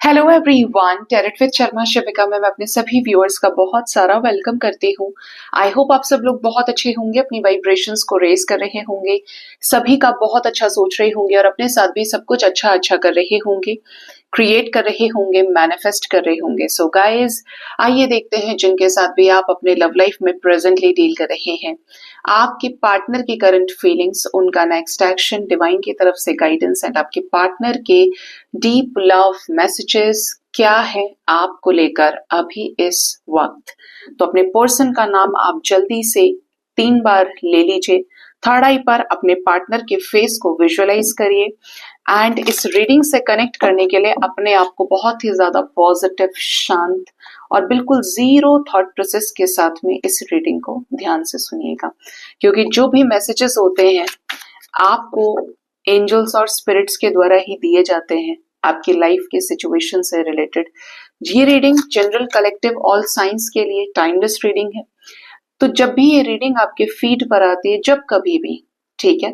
Hello everyone, tarot with Sharma Shivika में मैं अपने सभी व्यूअर्स का बहुत सारा वेलकम करती हूँ। आई होप आप सब लोग बहुत अच्छे होंगे, अपनी वाइब्रेशंस को रेज कर रहे होंगे, सभी का बहुत अच्छा सोच रहे होंगे और अपने साथ भी सब कुछ अच्छा अच्छा कर रहे होंगे, क्रिएट कर रहे होंगे, मैनिफेस्ट कर रहे होंगे। सो गाइज, आइए देखते हैं जिनके साथ भी आप अपने लव लाइफ में प्रेजेंटली डील कर रहे हैं, आपके पार्टनर की करंट फीलिंग्स, उनका नेक्स्ट एक्शन, डिवाइन की तरफ से गाइडेंस एंड आपके पार्टनर के डीप लव मैसेजेस क्या है आपको लेकर अभी इस वक्त। तो अपने पर्सन का नाम आप जल्दी से 3 बार ले लीजिए। थर्ड आई पर अपने पार्टनर के फेस को विजुअलाइज करिए एंड इस रीडिंग से कनेक्ट करने के लिए अपने आप को बहुत ही ज्यादा पॉजिटिव, शांत और बिल्कुल जीरो थॉट प्रोसेस के साथ में इस रीडिंग को ध्यान से सुनिएगा, क्योंकि जो भी मैसेजेस होते हैं आपको एंजल्स और स्पिरिट्स के द्वारा ही दिए जाते हैं आपकी लाइफ के सिचुएशन से रिलेटेड। ये reading general, collective, all science के लिए टाइमलेस रीडिंग है। तो जब भी ये रीडिंग आपके फीड पर आती है, जब कभी भी, ठीक है,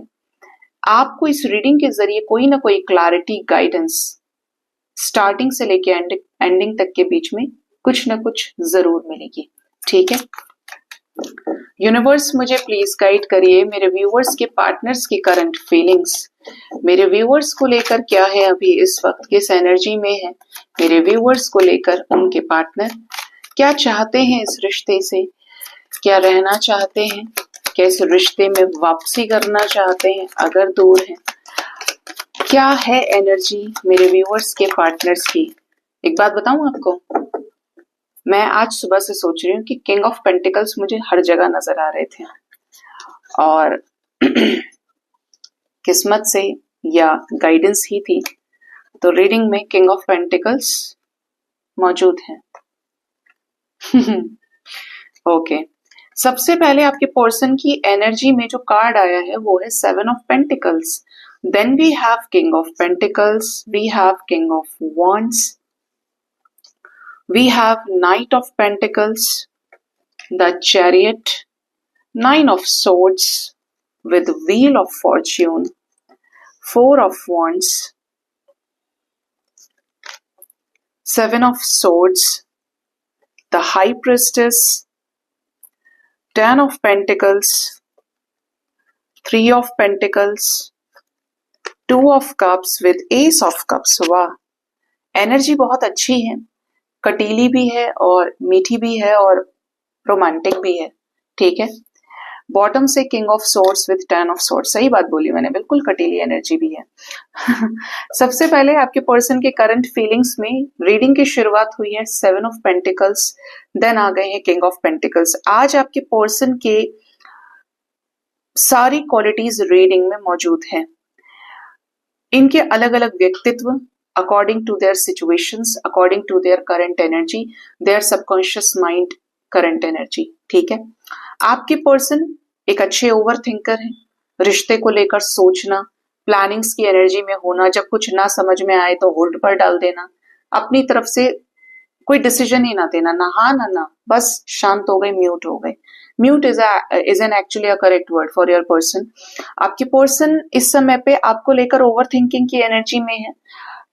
आपको इस रीडिंग के जरिए कोई ना कोई क्लैरिटी, गाइडेंस स्टार्टिंग से लेके एंडिंग तक के बीच में कुछ ना कुछ जरूर मिलेगी। ठीक है, यूनिवर्स मुझे प्लीज गाइड करिए मेरे व्यूअर्स के पार्टनर्स की करंट फीलिंग्स, मेरे व्यूअर्स को लेकर क्या है अभी इस वक्त, किस एनर्जी में है मेरे व्यूअर्स को लेकर उनके पार्टनर, क्या चाहते हैं इस रिश्ते से, क्या रहना चाहते हैं, क्या इस रिश्ते में वापसी करना चाहते हैं अगर दूर हैं, क्या है एनर्जी मेरे व्यूअर्स के पार्टनर्स की। एक बात बताऊं आपको, मैं आज सुबह से सोच रही हूँ कि किंग ऑफ पेंटिकल्स मुझे हर जगह नजर आ रहे थे और किस्मत से या गाइडेंस ही थी तो रीडिंग में किंग ऑफ पेंटिकल्स मौजूद है। ओके, सबसे पहले आपके पर्सन की एनर्जी में जो कार्ड आया है वो है 7 of pentacles, then we have king of pentacles, we have king of wands, we have Knight of Pentacles, the Chariot, 9 of Swords with Wheel of Fortune, 4 of Wands, 7 of Swords, the High Priestess, 10 of Pentacles, 3 of Pentacles, 2 of Cups with Ace of Cups। वाह, energy बहुत अच्छी है, कटीली भी है और मीठी भी है और रोमांटिक भी है। ठीक है, बॉटम से king of swords with 10 of swords, सही बात बोली मैंने, बिल्कुल कटीली एनर्जी भी है। सबसे पहले आपके पर्सन के करंट फीलिंग्स में रीडिंग की शुरुआत हुई है 7 ऑफ पेंटिकल्स, देन आ गए हैं किंग ऑफ पेंटिकल्स। आज आपके पर्सन के सारी क्वालिटीज रीडिंग में मौजूद है, इनके अलग अलग व्यक्तित्व, according to their situations, according to their current energy, their subconscious mind current energy। ठीक है, आपके पर्सन एक अच्छे ओवर थिंकर हैं, रिश्ते को लेकर सोचना, प्लानिंग्स की एनर्जी में होना, जब कुछ ना समझ में आए तो होल्ड पर डाल देना, अपनी तरफ से कोई डिसीजन ही ना देना, ना हाँ ना, बस शांत हो गए, म्यूट हो गए। Mute is an actually a correct word for your person. आपके पर्सन इस समय पे आपको लेकर ओवर थिंकिंग की एनर्जी में है,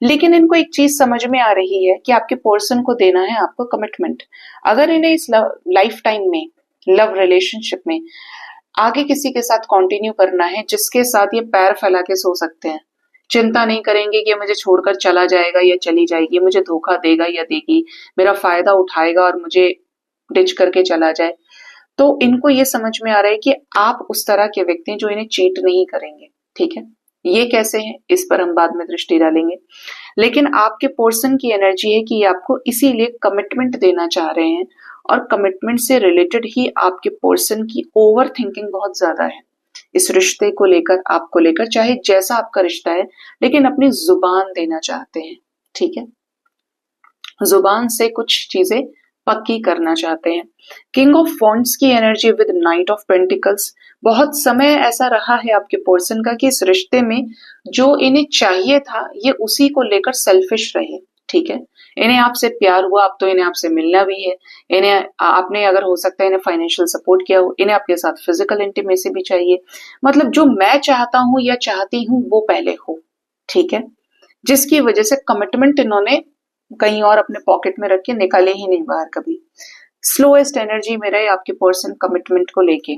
लेकिन इनको एक चीज समझ में आ रही है कि आपके पर्सन को देना है आपको कमिटमेंट। अगर इन्हें इस लाइफ टाइम में, लव रिलेशनशिप में आगे किसी के साथ कंटिन्यू करना है जिसके साथ ये पैर फैला के सो सकते हैं, चिंता नहीं करेंगे कि मुझे छोड़कर चला जाएगा या चली जाएगी, मुझे धोखा देगा या देगी, मेरा फायदा उठाएगा और मुझे डिच करके चला जाए, तो इनको ये समझ में आ रहा है कि आप उस तरह के व्यक्ति हैं जो इन्हें चीट नहीं करेंगे। ठीक है, ये कैसे है इस पर हम बाद में दृष्टि डालेंगे, लेकिन आपके पर्सन की एनर्जी है कि ये आपको इसीलिए कमिटमेंट देना चाह रहे हैं और कमिटमेंट से रिलेटेड ही आपके पर्सन की ओवर थिंकिंग बहुत ज्यादा है इस रिश्ते को लेकर, आपको लेकर, चाहे जैसा आपका रिश्ता है, लेकिन अपनी जुबान देना चाहते हैं। ठीक है, जुबान से कुछ चीजें पक्की करना चाहते हैं। किंग ऑफ वॉन्ड्स की energy with night of pentacles, बहुत समय ऐसा रहा है आपके पर्सन का कि इस रिश्ते में जो इन्हें चाहिए था ये उसी को लेकर सेल्फिश रहे। ठीक है, इन्हें आपसे प्यार हुआ, अब तो इन्हें आपसे मिलना भी है, इन्हें आपने अगर हो सकता है इन्हें फाइनेंशियल सपोर्ट किया हो, इन्हें आपके साथ फिजिकल इंटीमेसी भी चाहिए, मतलब जो मैं चाहता हूं या चाहती हूं वो पहले हो। ठीक है, जिसकी वजह से कमिटमेंट इन्होंने कहीं और अपने पॉकेट में रख के निकाले ही नहीं बाहर कभी। स्लोएस्ट एनर्जी में रहे आपके पर्सन कमिटमेंट को लेके।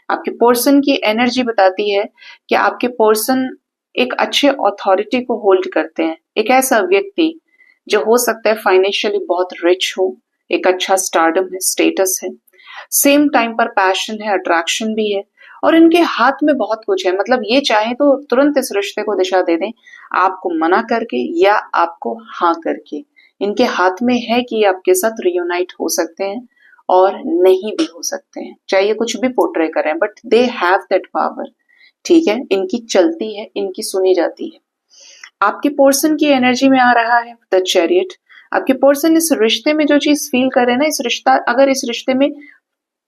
आपके पर्सन की एनर्जी बताती है कि आपके पर्सन एक अच्छे अथॉरिटी को होल्ड करते हैं। एक ऐसा व्यक्ति जो हो सकता है फाइनेंशियली बहुत रिच हो, एक अच्छा स्टारडम है, स्टेटस है, सेम टाइम पर पैशन है, अट्रैक्शन भी है, और इनके हाथ में बहुत कुछ है। मतलब ये चाहे तो तुरंत इस रिश्ते को दिशा दे दें, आपको मना करके या आपको हाँ करके। इनके हाथ में है कि ये आपके साथ रियूनाइट हो सकते हैं और नहीं भी हो सकते हैं, चाहे ये कुछ भी पोर्ट्रे करें, but they have that power. ठीक है, इनकी चलती है, इनकी सुनी जाती है। आपके पर्सन की एनर्जी में आ रहा है द चैरियट। आपके पर्सन इस रिश्ते में जो चीज फील कर रहे हैं ना, इस रिश्ता, अगर इस रिश्ते में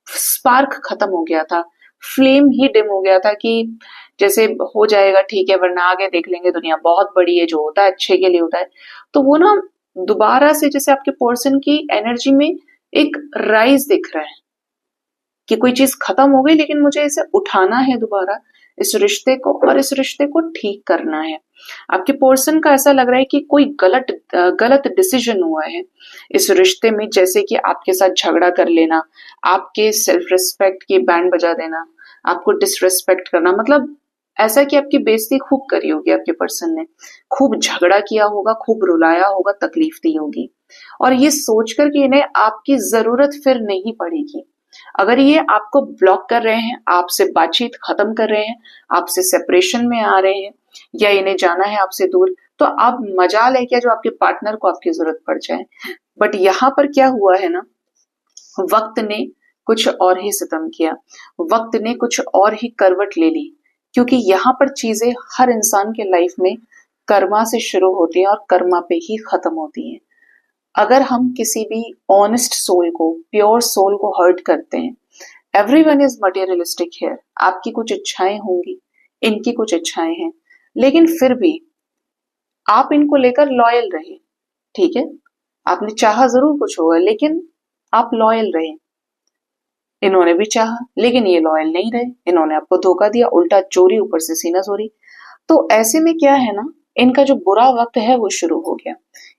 स्पार्क खत्म हो गया था, फ्लेम ही डिम हो गया था कि जैसे हो जाएगा ठीक है वरना आगे देख लेंगे, दुनिया बहुत बड़ी है, जो होता है अच्छे के लिए होता है, तो वो ना दोबारा से जैसे आपके पर्सन की एनर्जी में एक राइज दिख रहा है कि कोई चीज खत्म हो गई लेकिन मुझे इसे उठाना है दोबारा, इस रिश्ते को, और इस रिश्ते को ठीक करना है। आपके पर्सन का ऐसा लग रहा है कि कोई गलत डिसीजन हुआ है इस रिश्ते में, जैसे कि आपके साथ झगड़ा कर लेना, आपके सेल्फ रिस्पेक्ट की बैंड बजा देना, आपको डिसरिस्पेक्ट करना, मतलब ऐसा कि आपकी बेइज्जती खूब करी होगी आपके पर्सन ने, खूब झगड़ा किया होगा, खूब रुलाया होगा, तकलीफ दी होगी, और ये सोचकर कि इन्हें आपकी जरूरत फिर नहीं पड़ेगी। अगर ये आपको ब्लॉक कर रहे हैं, आपसे बातचीत खत्म कर रहे हैं, आपसे सेपरेशन में आ रहे हैं, या इन्हें जाना है आपसे दूर, तो आप मजाल है क्या जो आपके पार्टनर को आपकी जरूरत पड़ जाए। बट यहाँ पर क्या हुआ है ना, वक्त ने कुछ और ही सितम किया, वक्त ने कुछ और ही करवट ले ली, क्योंकि यहाँ पर चीजें हर इंसान के लाइफ में कर्मा से शुरू होती हैं और कर्मा पे ही खत्म होती हैं। अगर हम किसी भी ऑनेस्ट सोल को, प्योर सोल को हर्ट करते हैं, एवरीवन इज मटेरियलिस्टिक हियर, आपकी कुछ इच्छाएं होंगी, इनकी कुछ इच्छाएं हैं, लेकिन फिर भी आप इनको लेकर लॉयल रहे। ठीक है, आपने चाहा जरूर कुछ होगा लेकिन आप लॉयल रहे। इन्होंने भी चाहा लेकिन ये लॉयल नहीं रहे, इन्होंने आपको धोखा दिया, उल्टा चोरी, ऊपर से सीना चोरी। तो ऐसे में क्या है ना, इनका जो बुरा वक्त है वो शुरू हो गया,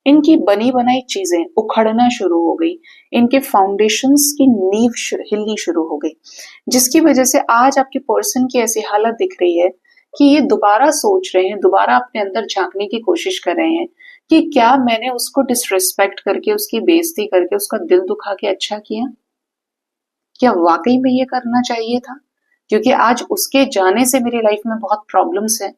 इनकी बनी बनाई चीजें उखड़ना शुरू हो गई, इनके फाउंडेशंस की नींव हिलनी शुरू हो गई, जिसकी वजह से आज आपके पर्सन की ऐसी हालत दिख रही है कि ये दोबारा सोच रहे हैं, दोबारा अपने अंदर झांकने की कोशिश कर रहे हैं कि क्या मैंने उसको डिसरिस्पेक्ट करके, उसकी बेइज्जती करके, उसका दिल दुखा के अच्छा किया, क्या वाकई में ये करना चाहिए था? क्योंकि आज उसके जाने से मेरी लाइफ में बहुत प्रॉब्लम्स है,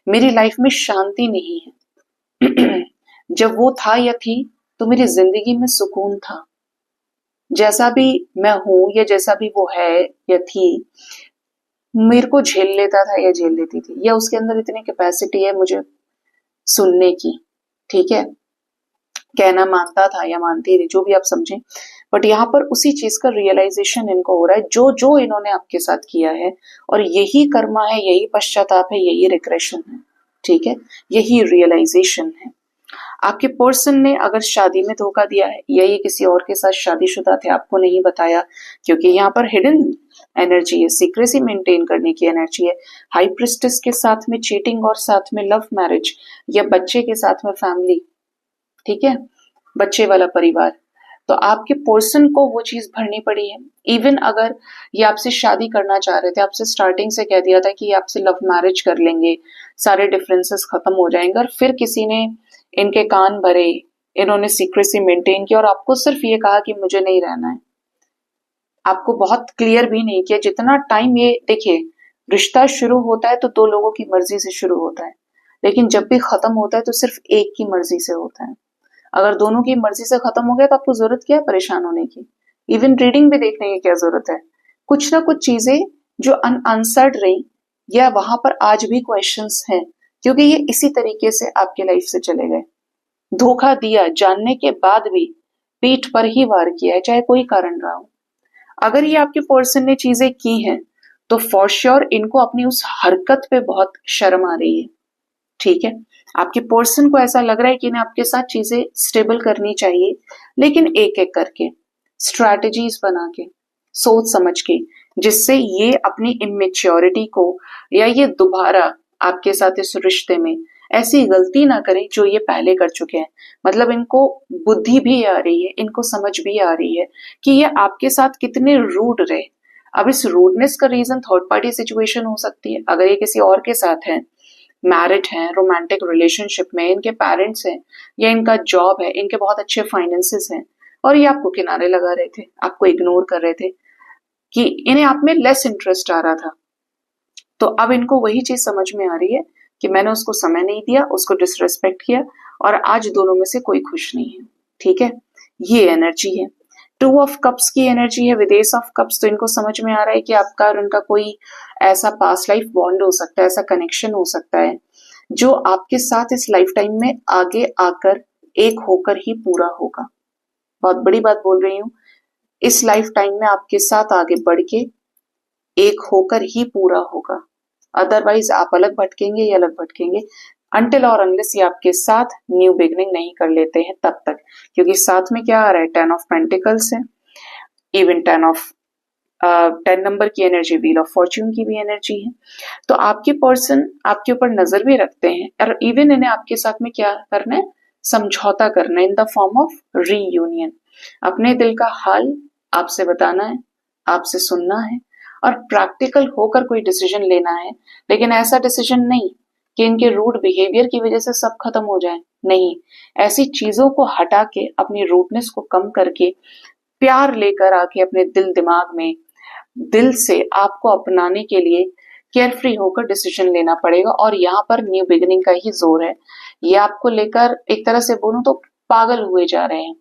मेरी लाइफ में शांति नहीं है। जब वो था या थी तो मेरी जिंदगी में सुकून था, जैसा भी मैं हूं या जैसा भी वो है या थी, मेरे को झेल लेता था या झेल लेती थी, या उसके अंदर इतनी कैपेसिटी है मुझे सुनने की, ठीक है, कहना मानता था या मानती थी, जो भी आप समझें। बट यहाँ पर उसी चीज का रियलाइजेशन इनको हो रहा है, जो जो इन्होंने आपके साथ किया है, और यही कर्मा है, यही पश्चाताप है, यही रिग्रेशन है। ठीक है, यही रियलाइजेशन है। आपके पर्सन ने अगर शादी में धोखा दिया है, या ये किसी और के साथ शादीशुदा थे, आपको नहीं बताया, क्योंकि यहाँ पर हिडन एनर्जी है, सीक्रेसी मेंटेन करने की एनर्जी है। हाई प्रिस्टेस के साथ में चीटिंग, और साथ में लव मैरिज, या बच्चे के साथ में फैमिली, ठीक है, बच्चे वाला परिवार, तो आपके पर्सन को वो चीज भरनी पड़ी है। इवन अगर ये आपसे शादी करना चाह रहे थे, आपसे स्टार्टिंग से कह दिया था कि ये आपसे लव मैरिज कर लेंगे, सारे डिफरेंसेस खत्म हो जाएंगे, और फिर किसी ने इनके कान भरे, इन्होंने सीक्रेसी मेंटेन किया और आपको सिर्फ ये कहा कि मुझे नहीं रहना है, आपको बहुत क्लियर भी नहीं किया। जितना टाइम, ये देखिए, रिश्ता शुरू होता है तो दो लोगों की मर्जी से शुरू होता है, लेकिन जब भी खत्म होता है तो सिर्फ एक की मर्जी से होता है। अगर दोनों की मर्जी से खत्म हो गया तो आपको जरूरत क्या है परेशान होने की? इवन रीडिंग भी देखने की क्या जरूरत है? कुछ ना कुछ चीजें जो अनआंसर्ड रही, या वहां पर आज भी क्वेश्चंस हैं, क्योंकि ये इसी तरीके से आपके लाइफ से चले गए। धोखा दिया जानने के बाद भी पीठ पर ही वार किया है, चाहे कोई कारण रहा हो। अगर ये आपके पर्सन ने चीजें की हैं तो फॉर श्योर इनको अपनी उस हरकत पे बहुत शर्म आ रही है। ठीक है, आपके पर्सन को ऐसा लग रहा है कि इन्हें आपके साथ चीजें स्टेबल करनी चाहिए, लेकिन एक एक करके, स्ट्रैटेजीज बना के, सोच समझ के, जिससे ये अपनी इमेच्योरिटी को, या ये दोबारा आपके साथ इस रिश्ते में ऐसी गलती ना करें जो ये पहले कर चुके हैं। मतलब इनको बुद्धि भी आ रही है, इनको समझ भी आ रही है कि ये आपके साथ कितने रूड रहे। अब इस रूडनेस का रीजन थर्ड पार्टी सिचुएशन हो सकती है। अगर ये किसी और के साथ है, मैरिड हैं, रोमांटिक रिलेशनशिप में, इनके पेरेंट्स हैं या इनका जॉब है, इनके बहुत अच्छे फाइनेंसेस हैं और ये आपको किनारे लगा रहे थे, आपको इग्नोर कर रहे थे कि इन्हें आप में लेस इंटरेस्ट आ रहा था, तो अब इनको वही चीज समझ में आ रही है कि मैंने उसको समय नहीं दिया, उसको डिसरेस्पेक्ट किया और आज दोनों में से कोई खुश नहीं है। ठीक है, ये एनर्जी है। टू ऑफ कप्स की एनर्जी है, विद एस ऑफ कप्स। तो इनको समझ में आ रहा है कि आपका और उनका कोई ऐसा पास्ट लाइफ बॉन्ड हो सकता है, ऐसा कनेक्शन हो सकता है जो आपके साथ इस लाइफ टाइम में आगे आकर एक होकर ही पूरा होगा। बहुत बड़ी बात बोल रही हूं, इस लाइफ टाइम में आपके साथ आगे बढ़ के एक होकर ही पूरा होगा। अदरवाइज आप अलग भटकेंगे या अलग भटकेंगे, अनटिल और अनलेस ये आपके साथ न्यू बिगनिंग नहीं कर लेते हैं तब तक। क्योंकि साथ में क्या आ रहा है, 10 ऑफ पेंटिकल्स है, इवन 10 नंबर की एनर्जी, व्हील ऑफ फॉर्च्यून की भी एनर्जी है। तो आपके पर्सन आपके ऊपर नजर भी रखते हैं और इवन इन्हें आपके साथ में क्या करना है, समझौता करना है in the form of reunion. अपने दिल का हाल आपसे बताना है, आपसे सुनना है और प्रैक्टिकल होकर कोई डिसीजन लेना है। लेकिन ऐसा डिसीजन नहीं कि इनके रूड बिहेवियर की वजह से सब खत्म हो जाए, नहीं। ऐसी चीजों को हटा के, अपनी रूडनेस को कम करके, प्यार लेकर आके अपने दिल दिमाग में, दिल से आपको अपनाने के लिए केयरफ्री होकर डिसीजन लेना पड़ेगा। और यहाँ पर न्यू बिगिनिंग का ही जोर है। ये आपको लेकर एक तरह से बोलूं तो पागल हुए जा रहे हैं।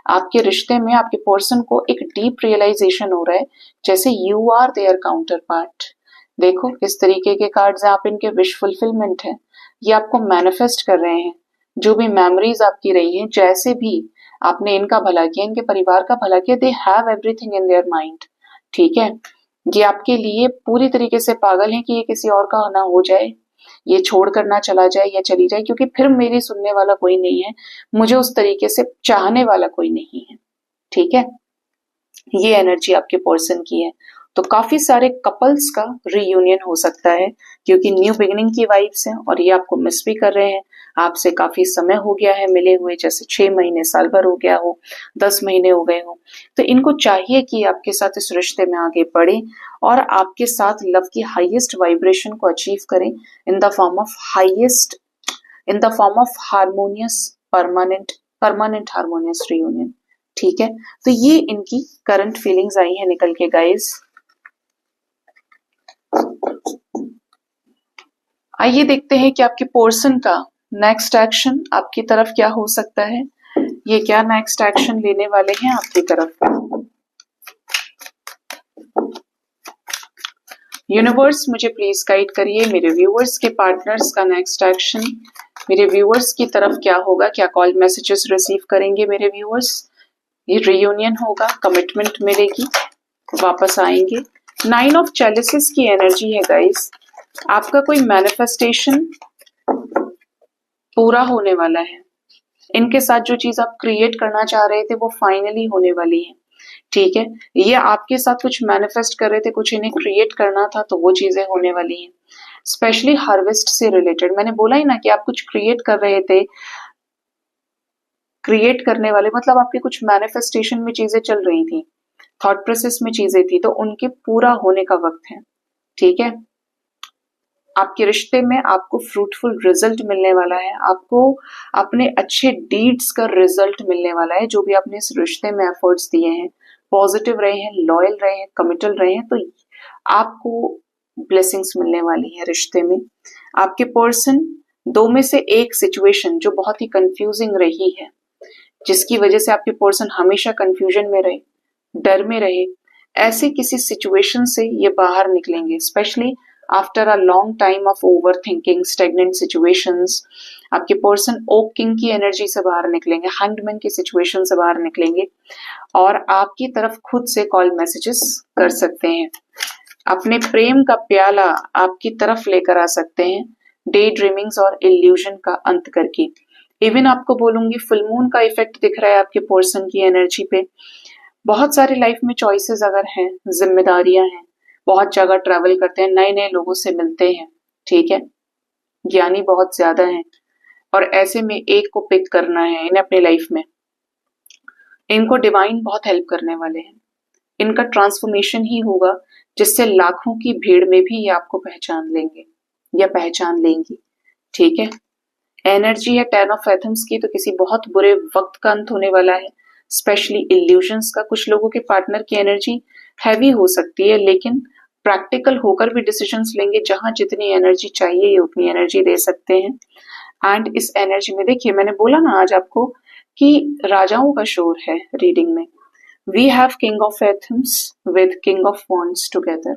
आपके रिश्ते में आपके पर्सन को एक डीप रियलाइजेशन हो रहा है, जैसे you are their counterpart. देखो किस तरीके के कार्ड्स हैं, आप इनके विश फुलफिलमेंट है। ये आपको मैनिफेस्ट कर रहे हैं। जो भी मेमोरीज आपकी रही हैं, जैसे भी आपने इनका भला किया, इनके परिवार का भला किया, they have everything in their mind. ठीक है, ये आपके लिए पूरी तरीके से पागल हैं कि ये किसी और का ना हो जाए, ये छोड़कर ना चला जाए या चली जाए, क्योंकि फिर मेरी सुनने वाला कोई नहीं है, मुझे उस तरीके से चाहने वाला कोई नहीं है। ठीक है, ये एनर्जी आपके पर्सन की है। तो काफी सारे कपल्स का रीयूनियन हो सकता है क्योंकि न्यू बिगिनिंग की वाइब्स हैं और ये आपको मिस भी कर रहे हैं। आपसे काफी समय हो गया है मिले हुए, जैसे 6 महीने, साल भर हो गया हो, 10 महीने हो गए हो। तो इनको चाहिए कि आपके साथ इस रिश्ते में आगे बढ़े और आपके साथ लव की हाईएस्ट वाइब्रेशन को अचीव करें in the form of harmonious permanent harmonious reunion. ठीक है, तो ये इनकी करंट फीलिंग्स आई है निकल के गाइस। आइए देखते हैं कि आपके पर्सन का नेक्स्ट एक्शन आपकी तरफ क्या हो सकता है। ये क्या नेक्स्ट एक्शन लेने वाले हैं आपकी तरफ। यूनिवर्स मुझे प्लीज गाइड करिए, मेरे व्यूअर्स के पार्टनर्स का नेक्स्ट एक्शन मेरे व्यूअर्स की तरफ क्या होगा। क्या कॉल मैसेजेस रिसीव करेंगे मेरे व्यूअर्स, ये रियूनियन होगा, कमिटमेंट मिलेगी, वापस आएंगे। 9 ऑफ चैलिसेस की एनर्जी है गाइस। आपका कोई मैनिफेस्टेशन पूरा होने वाला है। इनके साथ जो चीज आप क्रिएट करना चाह रहे थे वो फाइनली होने वाली है। ठीक है, ये आपके साथ कुछ मैनिफेस्ट कर रहे थे, कुछ इन्हें क्रिएट करना था, तो वो चीजें होने वाली हैं। स्पेशली हार्वेस्ट से रिलेटेड, मैंने बोला ही ना कि आप कुछ क्रिएट कर रहे थे, क्रिएट करने वाले मतलब आपके कुछ मैनिफेस्टेशन में चीजें चल रही थी, थॉट प्रोसेस में चीजें थी, तो उनके पूरा होने का वक्त है। ठीक है, आपके रिश्ते में आपको फ्रूटफुल रिजल्ट मिलने वाला है, आपको अपने अच्छे डीड्स का रिजल्ट मिलने वाला है। जो भी आपने इस रिश्ते में एफर्ट्स दिए हैं, पॉजिटिव रहे हैं, लॉयल रहे हैं, कमिटल रहे हैं, तो आपको ब्लेसिंग्स मिलने वाली है रिश्ते में। आपके पर्सन 2 में से एक सिचुएशन जो बहुत ही कंफ्यूजिंग रही है, जिसकी वजह से आपके पर्सन हमेशा कंफ्यूजन में रहे, डर में रहे, ऐसे किसी सिचुएशन से ये बाहर निकलेंगे। Specially after a long time of over thinking, stagnant situations, आपके पर्सन ओक किंग की एनर्जी से बाहर निकलेंगे, हैंगमैन की सिचुएशन से बाहर निकलेंगे और आपकी तरफ खुद से कॉल मैसेजेस कर सकते हैं। अपने प्रेम का प्याला आपकी तरफ लेकर आ सकते हैं, डे ड्रीमिंग्स और इल्यूजन का अंत करके। इवन आपको बोलूंगी फुल मून का इफेक्ट दिख रहा है आपके पर्सन की एनर्जी पे। बहुत सारे लाइफ में चॉइसेस अगर हैं, जिम्मेदारियां हैं, बहुत जगह ट्रैवल करते हैं, नए नए लोगों से मिलते हैं। ठीक है, ज्ञानी बहुत ज्यादा हैं, और ऐसे में एक को पिक करना है इन्हें अपनी लाइफ में। इनको डिवाइन बहुत हेल्प करने वाले हैं। इनका ट्रांसफॉर्मेशन ही होगा जिससे लाखों की भीड़ में भी ये आपको पहचान लेंगे या पहचान लेंगी। ठीक है, एनर्जी है 10 ऑफ एथम्स की, तो किसी बहुत बुरे वक्त का अंत होने वाला है, स्पेशली इल्यूजन्स का। कुछ लोगों के पार्टनर की एनर्जी हैवी हो सकती है, लेकिन प्रैक्टिकल होकर भी डिसीजंस लेंगे। जहां जितनी एनर्जी चाहिए ये उतनी एनर्जी दे सकते हैं। एंड इस एनर्जी में देखिए, मैंने बोला ना आज आपको कि राजाओं का शोर है रीडिंग में। We have king of athames with king of wands together,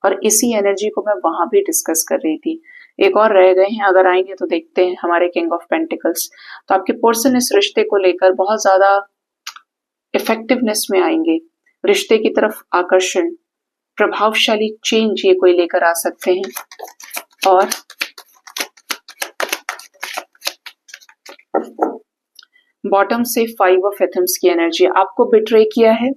और इसी एनर्जी को मैं वहां भी डिस्कस कर रही थी। एक और रह गए हैं, अगर आएंगे तो देखते हैं, हमारे किंग ऑफ पेंटिकल्स। तो आपके पर्सन इस रिश्ते को लेकर बहुत ज्यादा इफेक्टिवनेस में आएंगे, रिश्ते की तरफ आकर्षण, प्रभावशाली चेंज ये कोई लेकर आ सकते हैं। और बॉटम से 5 ऑफ एथम्स की एनर्जी, आपको बिट्रे किया है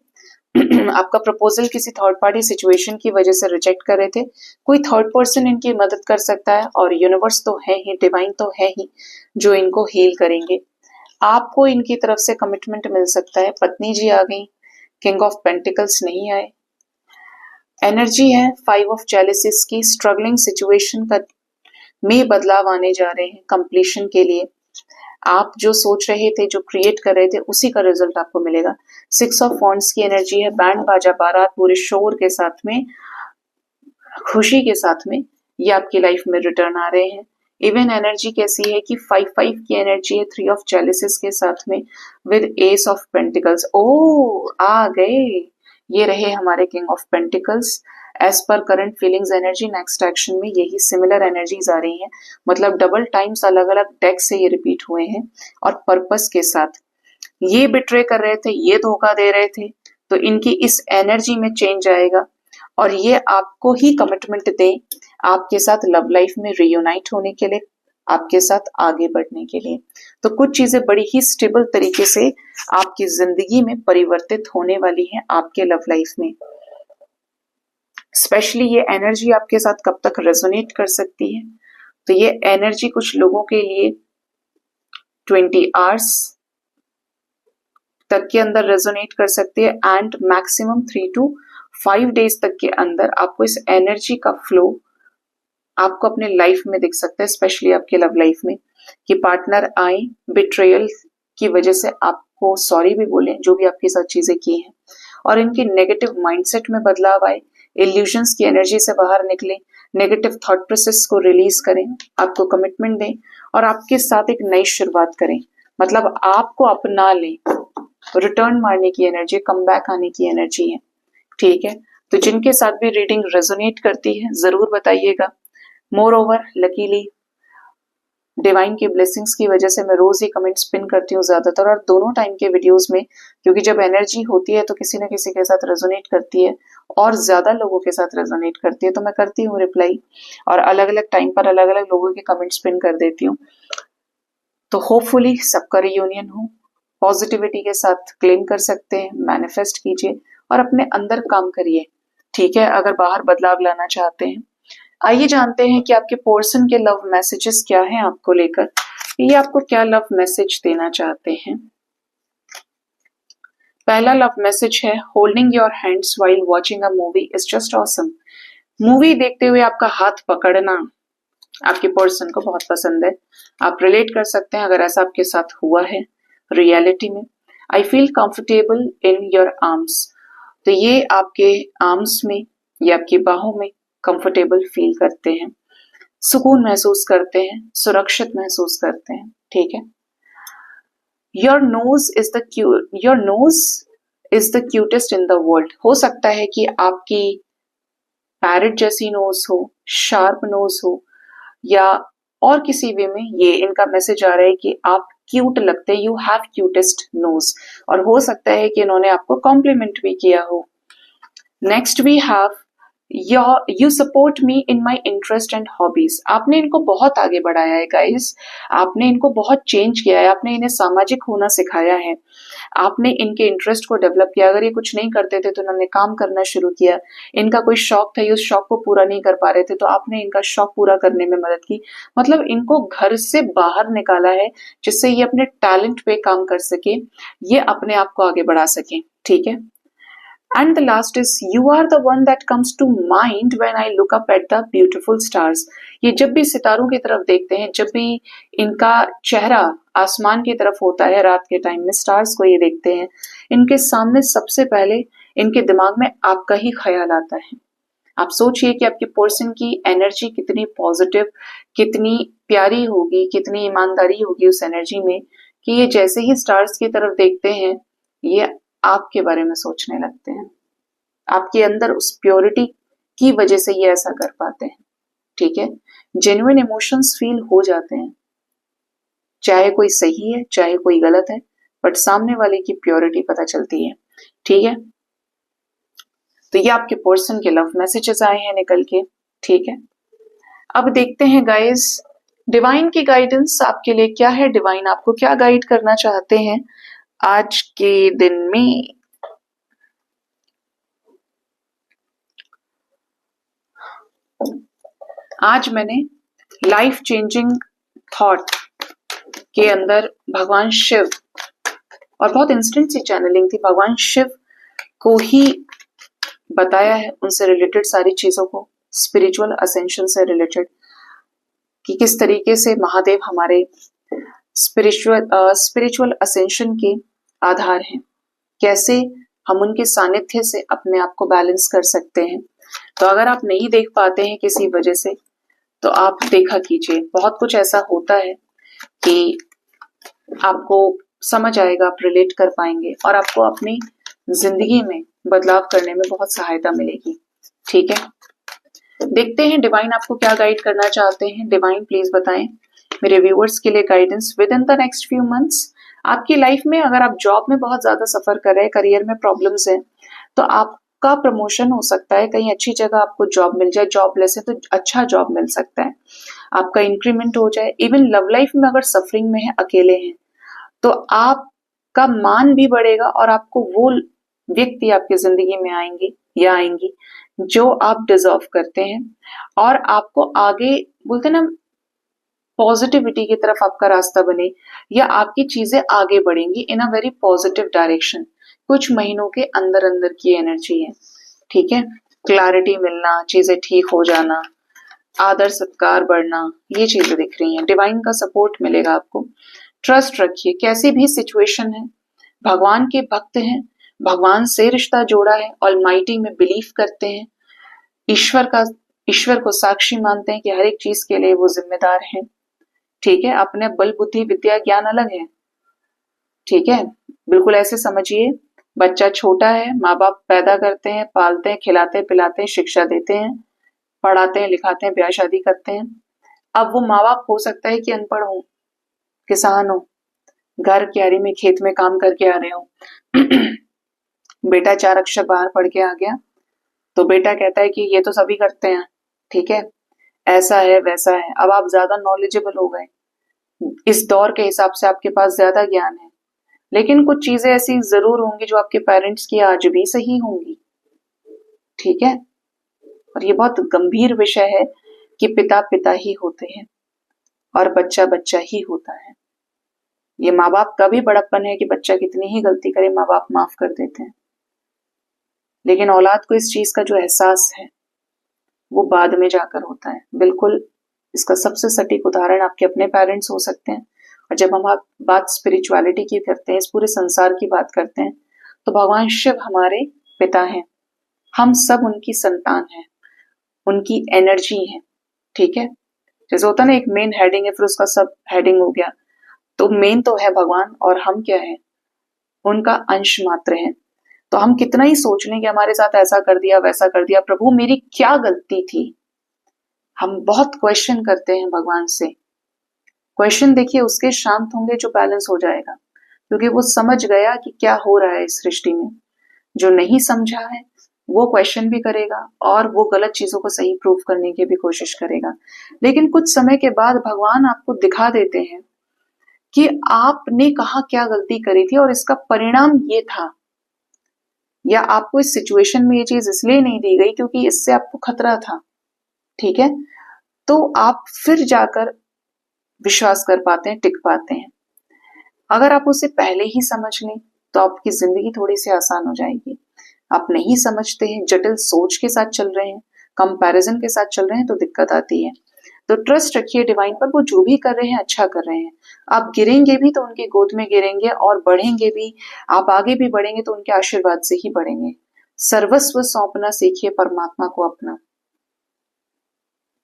आपका प्रपोजल किसी थर्ड पार्टी सिचुएशन की वजह से रिजेक्ट कर रहे थे। कोई थर्ड पर्सन इनकी मदद कर सकता है, और यूनिवर्स तो है ही, डिवाइन तो है ही, जो इनको हील करेंगे। आपको इनकी तरफ से कमिटमेंट मिल सकता है। पत्नी जी आ गई, किंग ऑफ पेंटिकल्स नहीं आए। एनर्जी है 5 ऑफ जेलसिस की, स्ट्रगलिंग सिचुएशन का में बदलाव आने जा रहे हैं कंप्लीशन के लिए। आप जो सोच रहे थे, जो क्रिएट कर रहे थे, उसी का रिजल्ट आपको मिलेगा। 6 ऑफ वॉन्ड्स की एनर्जी है, बैंड बाजा बारात पूरे शोर के साथ में, खुशी के साथ में ये आपकी लाइफ में रिटर्न आ रहे हैं। इवन एनर्जी कैसी है कि 5 की एनर्जी है 3 ऑफ जेलसिस के साथ में विद एस ऑफ पेंटिकल्स। ओ आ गए, ये रहे हमारे king of pentacles. As per current feelings energy, next action में यही सिमिलर एनर्जीज आ रही हैं, मतलब डबल टाइम्स अलग अलग डेक से ये रिपीट हुए हैं, और पर्पस के साथ। ये बिट्रे कर रहे थे, ये धोखा दे रहे थे, तो इनकी इस एनर्जी में चेंज आएगा, और ये आपको ही कमिटमेंट दें आपके साथ लव लाइफ में रियूनाइट होने के लिए, आपके साथ आगे बढ़ने के लिए। तो कुछ चीजें बड़ी ही स्टेबल तरीके से आपकी जिंदगी में परिवर्तित होने वाली हैं आपके लव लाइफ में। स्पेशली ये एनर्जी आपके साथ कब तक रेजोनेट कर सकती है, तो ये एनर्जी कुछ लोगों के लिए 20 आवर्स तक के अंदर रेजोनेट कर सकती है, एंड मैक्सिमम 3 to 5 डेज तक के अंदर आपको इस एनर्जी का फ्लो आपको अपने लाइफ में दिख सकता है, स्पेशली आपके लव लाइफ में, कि पार्टनर आए, बिट्रेयल की वजह से आपको सॉरी भी बोले जो भी आपके साथ चीजें की हैं, और इनके नेगेटिव माइंडसेट में बदलाव आए, इल्यूजन्स की एनर्जी से बाहर निकले, नेगेटिव थॉट प्रोसेस को रिलीज करें, आपको कमिटमेंट दें, और आपके साथ एक नई शुरुआत करें। मतलब आपको अपना लें, रिटर्न मारने की एनर्जी, कम बैक आने की एनर्जी है। ठीक है, तो जिनके साथ भी रीडिंग रेजोनेट करती है जरूर बताइएगा। मोर ओवर लकीली डिवाइन की ब्लेसिंग्स की वजह से मैं रोज ही कमेंट्स पिन करती हूँ ज्यादातर, और दोनों टाइम के वीडियोस में, क्योंकि जब एनर्जी होती है तो किसी न किसी के साथ रेजोनेट करती है, और ज्यादा लोगों के साथ रेजोनेट करती है, तो मैं करती हूँ रिप्लाई, और अलग अलग टाइम पर अलग अलग लोगों के कमेंट्स पिन कर देती हूँ। तो होपफुली सबका रियूनियन हो, पॉजिटिविटी के साथ क्लेम कर सकते हैं, मैनिफेस्ट कीजिए और अपने अंदर काम करिए। ठीक है, अगर बाहर बदलाव लाना चाहते हैं। आइए जानते हैं कि आपके पर्सन के लव मैसेजेस क्या हैं आपको लेकर, ये आपको क्या लव मैसेज देना चाहते हैं। पहला लव मैसेज है, holding your hands while watching a movie is just awesome. Movie देखते हुए आपका हाथ पकड़ना आपके पर्सन को बहुत पसंद है। आप रिलेट कर सकते हैं अगर ऐसा आपके साथ हुआ है रियलिटी में। I feel comfortable in your arms, तो ये आपके आर्म्स में या आपकी बाहों में कंफर्टेबल फील करते हैं, सुकून महसूस करते हैं, सुरक्षित महसूस करते हैं। ठीक है, your nose is the cutest in the world. हो सकता है कि आपकी पैरेट जैसी नोज हो, शार्प नोज हो, या और किसी वे में ये इनका मैसेज आ रहा है कि आप क्यूट लगते हैं, यू हैव क्यूटेस्ट नोज, और हो सकता है कि इन्होंने आपको कॉम्प्लीमेंट भी किया हो। Next we have you support me in my interest and hobbies. आपने इनको बहुत आगे बढ़ाया है गाइस, आपने इनको बहुत चेंज किया है, आपने इन्हें सामाजिक होना सिखाया है, आपने इनके इंटरेस्ट को डेवलप किया। अगर ये कुछ नहीं करते थे तो इन्होंने काम करना शुरू किया, इनका कोई शौक था, ये उस शौक को पूरा नहीं कर पा रहे थे तो आपने इनका शौक पूरा करने में मदद की। मतलब इनको घर से बाहर निकाला है जिससे ये अपने टैलेंट पे काम कर सके, ये अपने आप को आगे बढ़ा सके। ठीक है, and the last is you are the one that comes to mind when I look up at the beautiful stars। ये जब भी सितारों की तरफ देखते हैं, जब भी इनका चेहरा आसमान की तरफ होता है रात के टाइम में, स्टार्स को ये देखते हैं, इनके सामने सबसे पहले इनके दिमाग में आपका ही ख्याल आता है। आप सोचिए कि आपके पर्सन की एनर्जी कितनी पॉजिटिव, कितनी प्यारी होगी, कितनी ईमानदारी होगी उस एनर्जी में कि ये जैसे ही स्टार्स की तरफ देखते हैं ये आपके बारे में सोचने लगते हैं। आपके अंदर उस प्योरिटी की वजह से ये ऐसा कर पाते हैं। ठीक है, जेन्युइन इमोशंस फील हो जाते हैं, चाहे कोई सही है चाहे कोई गलत है, बट सामने वाले की प्योरिटी पता चलती है। ठीक है, तो ये आपके पर्सन के लव मैसेजेस आए हैं निकल के। ठीक है, अब देखते हैं गाइस डिवाइन की गाइडेंस आपके लिए क्या है, डिवाइन आपको क्या गाइड करना चाहते हैं आज के दिन में। आज मैंने लाइफ चेंजिंग थॉट के अंदर भगवान शिव, और बहुत इंस्टेंट सी चैनलिंग थी, भगवान शिव को ही बताया है, उनसे रिलेटेड सारी चीजों को, स्पिरिचुअल असेंशन से रिलेटेड कि किस तरीके से महादेव हमारे स्पिरिचुअल असेंशन के आधार हैं, कैसे हम उनके सानिध्य से अपने आप को बैलेंस कर सकते हैं। तो अगर आप नहीं देख पाते हैं किसी वजह से तो आप देखा कीजिए, बहुत कुछ ऐसा होता है कि आपको समझ आएगा, आप रिलेट कर पाएंगे और आपको अपनी जिंदगी में बदलाव करने में बहुत सहायता मिलेगी। ठीक है, देखते हैं डिवाइन आपको क्या गाइड करना चाहते हैं। डिवाइन प्लीज बताएं मेरे व्यूअर्स के लिए guidance with in the next few months. आपकी लाइफ में अगर आप जॉब में बहुत ज्यादा सफर कर रहे हैं, करियर में प्रॉब्लम्स है, तो आपका प्रमोशन हो सकता है, कहीं अच्छी जगह आपको जॉब मिल जाए, जॉबलेस है तो अच्छा जॉब मिल सकता है, आपका इंक्रीमेंट हो जाए। इवन लव लाइफ में अगर सफरिंग में है, अकेले हैं, तो आपका मान भी बढ़ेगा और आपको वो व्यक्ति आपकी जिंदगी में आएंगे या आएंगी जो आप डिजर्व करते हैं, और आपको आगे बोलते ना पॉजिटिविटी की तरफ आपका रास्ता बने, या आपकी चीजें आगे बढ़ेंगी इन अ वेरी पॉजिटिव डायरेक्शन। कुछ महीनों के अंदर अंदर की एनर्जी है। ठीक है, क्लैरिटी मिलना, चीजें ठीक हो जाना, आदर सत्कार बढ़ना, ये चीजें दिख रही हैं। डिवाइन का सपोर्ट मिलेगा आपको। ट्रस्ट रखिए, कैसी भी सिचुएशन है, भगवान के भक्त हैं, भगवान से रिश्ता जोड़ा है, ऑलमाइटी में बिलीव करते हैं, ईश्वर को साक्षी मानते हैं कि हर एक चीज के लिए वो जिम्मेदार है। ठीक है, अपने बल बुद्धि विद्या ज्ञान अलग है। ठीक है, बिल्कुल ऐसे समझिए, बच्चा छोटा है, माँ बाप पैदा करते हैं, पालते हैं, खिलाते हैं, पिलाते हैं, शिक्षा देते हैं, पढ़ाते हैं, लिखाते हैं, ब्याह शादी करते हैं। अब वो माँ बाप हो सकता है कि अनपढ़ हो, किसान हो, घर क्यारी में खेत में काम करके आ रहे हो बेटा 4 अक्षर बाहर पढ़ के आ गया तो बेटा कहता है कि ये तो सभी करते हैं। ठीक है, ऐसा है वैसा है। अब आप ज्यादा नॉलेजेबल हो गए, इस दौर के हिसाब से आपके पास ज्यादा ज्ञान है, लेकिन कुछ चीजें ऐसी जरूर होंगी जो आपके पेरेंट्स की आज भी सही होंगी। ठीक है, और ये बहुत गंभीर विषय है कि पिता पिता ही होते हैं और बच्चा बच्चा ही होता है। ये माँ बाप का भी बड़प्पन है कि बच्चा कितनी ही गलती करे माँ बाप माफ कर देते हैं, लेकिन औलाद को इस चीज का जो एहसास है वो बाद में जाकर होता है। बिल्कुल इसका सबसे सटीक उदाहरण आपके अपने पेरेंट्स हो सकते हैं। और जब हम बात स्पिरिचुअलिटी की करते हैं, इस पूरे संसार की बात करते हैं, तो भगवान शिव हमारे पिता हैं, हम सब उनकी संतान हैं, उनकी एनर्जी है। ठीक है, जैसे होता ना एक मेन हेडिंग है फिर उसका सब हेडिंग हो गया, तो मेन तो है भगवान और हम क्या है, उनका अंश मात्र है। तो हम कितना ही सोच लें कि हमारे साथ ऐसा कर दिया वैसा कर दिया, प्रभु मेरी क्या गलती थी। हम बहुत क्वेश्चन करते हैं भगवान से। क्वेश्चन देखिए उसके शांत होंगे जो बैलेंस हो जाएगा, क्योंकि वो समझ गया कि क्या हो रहा है इस सृष्टि में। जो नहीं समझा है वो क्वेश्चन भी करेगा और वो गलत चीजों को सही प्रूव करने की भी कोशिश करेगा। लेकिन कुछ समय के बाद भगवान आपको दिखा देते हैं कि आपने कहाँ क्या गलती करी थी और इसका परिणाम ये था, या आपको इस सिचुएशन में ये चीज इसलिए नहीं दी गई क्योंकि इससे आपको खतरा था। ठीक है, तो आप फिर जाकर विश्वास कर पाते हैं, टिक पाते हैं। अगर आप उसे पहले ही समझ लें तो आपकी जिंदगी थोड़ी सी आसान हो जाएगी। आप नहीं समझते हैं, जटिल सोच के साथ चल रहे हैं, कंपैरिजन के साथ चल रहे हैं, तो दिक्कत आती है। तो ट्रस्ट रखिए डिवाइन पर, वो जो भी कर रहे हैं अच्छा कर रहे हैं। आप गिरेंगे भी तो उनकी गोद में गिरेंगे, और बढ़ेंगे भी, आप आगे भी बढ़ेंगे तो उनके आशीर्वाद से ही बढ़ेंगे। सर्वस्व सौंपना सीखिए परमात्मा को अपना।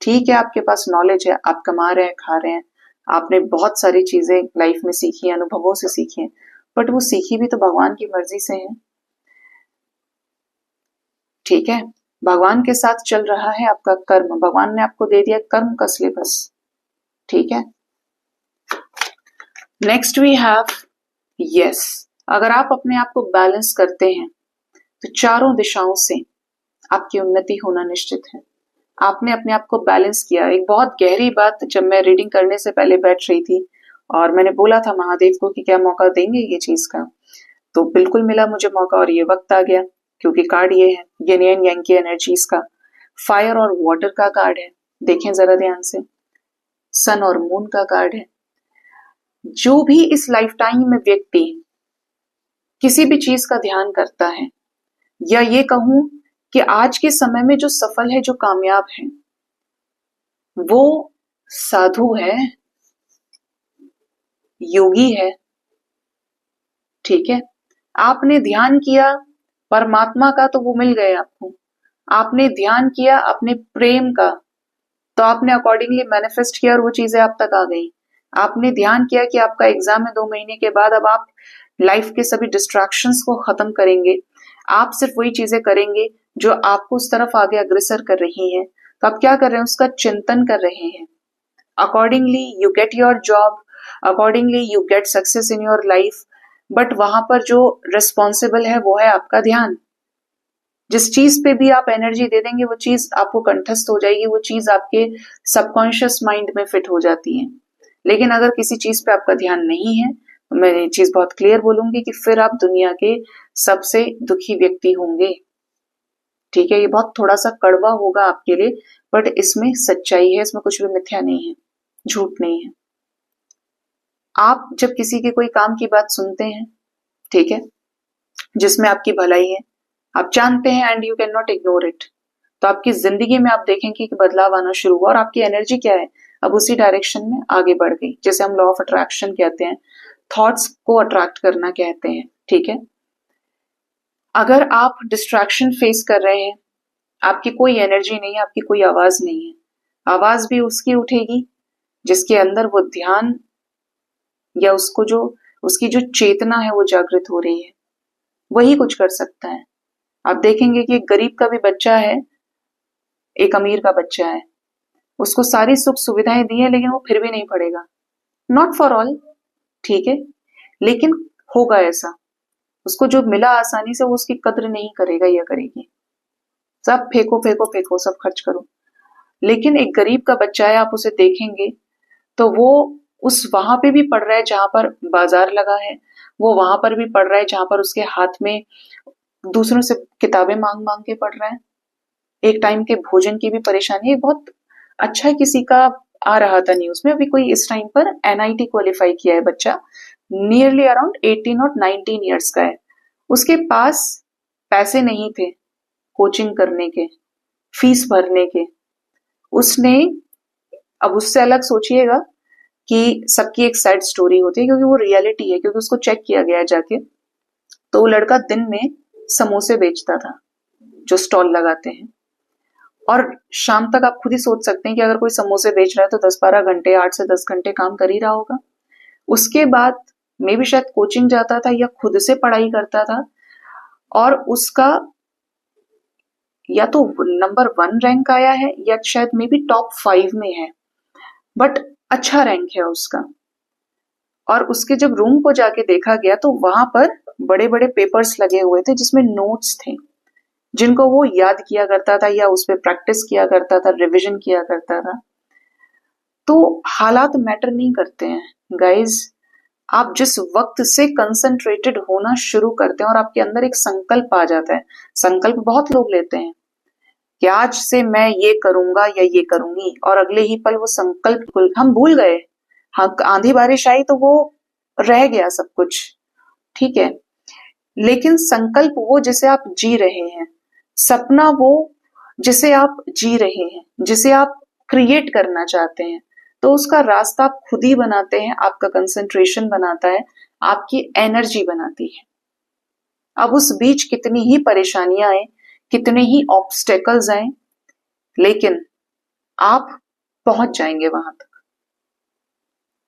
ठीक है, आपके पास नॉलेज है, आप कमा रहे हैं, खा रहे हैं, आपने बहुत सारी चीजें लाइफ में सीखी है, अनुभवों से सीखी है, बट वो सीखी भी तो भगवान की मर्जी से है। ठीक है, भगवान के साथ चल रहा है आपका कर्म, भगवान ने आपको दे दिया कर्म का सिलेबस। ठीक है, नेक्स्ट वी हैव यस। अगर आप अपने आप को बैलेंस करते हैं तो चारों दिशाओं से आपकी उन्नति होना निश्चित है। आपने अपने आप को बैलेंस किया। एक बहुत गहरी बात जब मैं रीडिंग करने से पहले बैठ रही थी और मैंने बोला था महादेव को कि क्या मौका देंगे ये चीज का, तो बिल्कुल मिला मुझे मौका और ये वक्त आ गया, क्योंकि कार्ड ये है यिन एंड यांग की एनर्जीज का, फायर और वाटर का कार्ड है। देखें जरा ध्यान से, सन और मून का कार्ड है। जो भी इस लाइफ टाइम में व्यक्ति किसी भी चीज का ध्यान करता है, या ये कहूं कि आज के समय में जो सफल है, जो कामयाब है, वो साधु है, योगी है। ठीक है, आपने ध्यान किया परमात्मा का तो वो मिल गए आपको। आपने ध्यान किया अपने प्रेम का तो आपने अकॉर्डिंगली मैनिफेस्ट किया और वो चीजें आप तक आ गई। आपने ध्यान किया कि आपका एग्जाम है 2 महीने के बाद, अब आप लाइफ के सभी डिस्ट्रैक्शंस को खत्म करेंगे, आप सिर्फ वही चीजें करेंगे जो आपको उस तरफ आगे अग्रसर कर रही हैं। तो आप क्या कर रहे हैं, उसका चिंतन कर रहे हैं। Accordingly you get your job, accordingly you get success in your life, but वहां पर जो रिस्पॉन्सिबल है वो है आपका ध्यान। जिस चीज पे भी आप एनर्जी दे देंगे वो चीज आपको कंठस्थ हो जाएगी, वो चीज आपके सबकॉन्शियस माइंड में फिट हो जाती है। लेकिन अगर किसी चीज पे आपका ध्यान नहीं है, तो मैं ये चीज बहुत क्लियर बोलूंगी कि फिर आप दुनिया के सबसे दुखी व्यक्ति होंगे। ठीक है, ये बहुत थोड़ा सा कड़वा होगा आपके लिए, बट इसमें सच्चाई है, इसमें कुछ भी मिथ्या नहीं है, झूठ नहीं है। आप जब किसी के कोई काम की बात सुनते हैं, ठीक है, जिसमें आपकी भलाई है, आप जानते हैं and you can not ignore it, तो आपकी जिंदगी में आप देखेंगे कि बदलाव आना शुरू हुआ और आपकी एनर्जी क्या है, अब उसी डायरेक्शन में आगे बढ़ गई। जैसे हम लॉ ऑफ अट्रैक्शन कहते हैं, थॉट्स को अट्रैक्ट करना कहते हैं। ठीक है, अगर आप डिस्ट्रैक्शन फेस कर रहे हैं, आपकी कोई एनर्जी नहीं है, आपकी कोई आवाज नहीं है, आवाज भी उसकी उठेगी जिसके अंदर वो ध्यान या उसको जो उसकी जो चेतना है वो जागृत हो रही है, वही कुछ कर सकता है। आप देखेंगे कि एक गरीब का भी बच्चा है, एक अमीर का बच्चा है, उसको सारी सुख सुविधाएं दी है लेकिन वो फिर भी नहीं पढ़ेगा। नॉट फॉर ऑल, ठीक है, लेकिन होगा ऐसा, उसको जो मिला आसानी से वो उसकी कद्र नहीं करेगा या करेगी। सब फेंको फेंको फेंको, सब खर्च करो। लेकिन एक गरीब का बच्चा है, आप उसे देखेंगे तो वो उस वहां पे भी पढ़ रहा है जहां पर बाजार लगा है, वो वहां पर भी पढ़ रहा है जहां पर उसके हाथ में दूसरों से किताबें मांग मांग के पढ़ रहा है। एक टाइम के भोजन की भी परेशानी है। बहुत अच्छा किसी का आ रहा था न्यूज में, अभी कोई इस टाइम पर एनआईटी क्वालिफाई किया है बच्चा, नियरली अराउंड 18 और 19 ईयर्स का है। उसके पास पैसे नहीं थे कोचिंग करने के, फीस भरने के। उसने, अब उससे अलग सोचिएगा कि सबकी एक सैड स्टोरी होती है, क्योंकि वो रियलिटी है, क्योंकि उसको चेक किया गया जाके, तो वो लड़का दिन में समोसे बेचता था जो स्टॉल लगाते हैं, और शाम तक आप खुद ही सोच सकते हैं कि अगर कोई समोसे बेच रहा है तो 10-12 घंटे, 8 से 10 घंटे काम कर ही रहा होगा। उसके बाद मे भी शायद कोचिंग जाता था या खुद से पढ़ाई करता था, और उसका या तो नंबर 1 रैंक आया है या शायद मे बी टॉप 5 में है, बट अच्छा रैंक है उसका। और उसके जब रूम को जाके देखा गया तो वहां पर बड़े बड़े पेपर्स लगे हुए थे जिसमें नोट्स थे, जिनको वो याद किया करता था या उस पर प्रैक्टिस किया करता था, रिविजन किया करता था। तो हालात मैटर नहीं करते हैं गाइज। आप जिस वक्त से कंसंट्रेटेड होना शुरू करते हैं और आपके अंदर एक संकल्प आ जाता है, संकल्प बहुत लोग लेते हैं कि आज से मैं ये करूंगा या ये करूंगी, और अगले ही पल वो संकल्प हम भूल गए। हाँ, आंधी बारिश आई तो वो रह गया सब कुछ, ठीक है। लेकिन संकल्प वो जिसे आप जी रहे हैं, सपना वो जिसे आप जी रहे हैं, जिसे आप क्रिएट करना चाहते हैं, तो उसका रास्ता आप खुद ही बनाते हैं। आपका कंसंट्रेशन बनाता है, आपकी एनर्जी बनाती है। अब उस बीच कितनी ही परेशानियां आए, कितने ही ऑब्स्टेकल्स आए, लेकिन आप पहुंच जाएंगे वहां तक।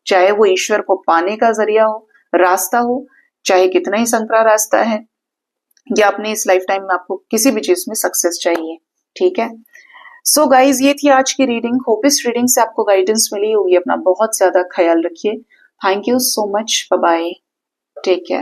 चाहे वो ईश्वर को पाने का जरिया हो, रास्ता हो, चाहे कितना ही संकरा रास्ता है, या अपने इस लाइफ टाइम में आपको किसी भी चीज में सक्सेस चाहिए, ठीक है। सो गाइज, ये थी आज की रीडिंग। होप इस रीडिंग से आपको गाइडेंस मिली होगी। अपना बहुत ज्यादा ख्याल रखिए। Thank you so much, bye bye, take care.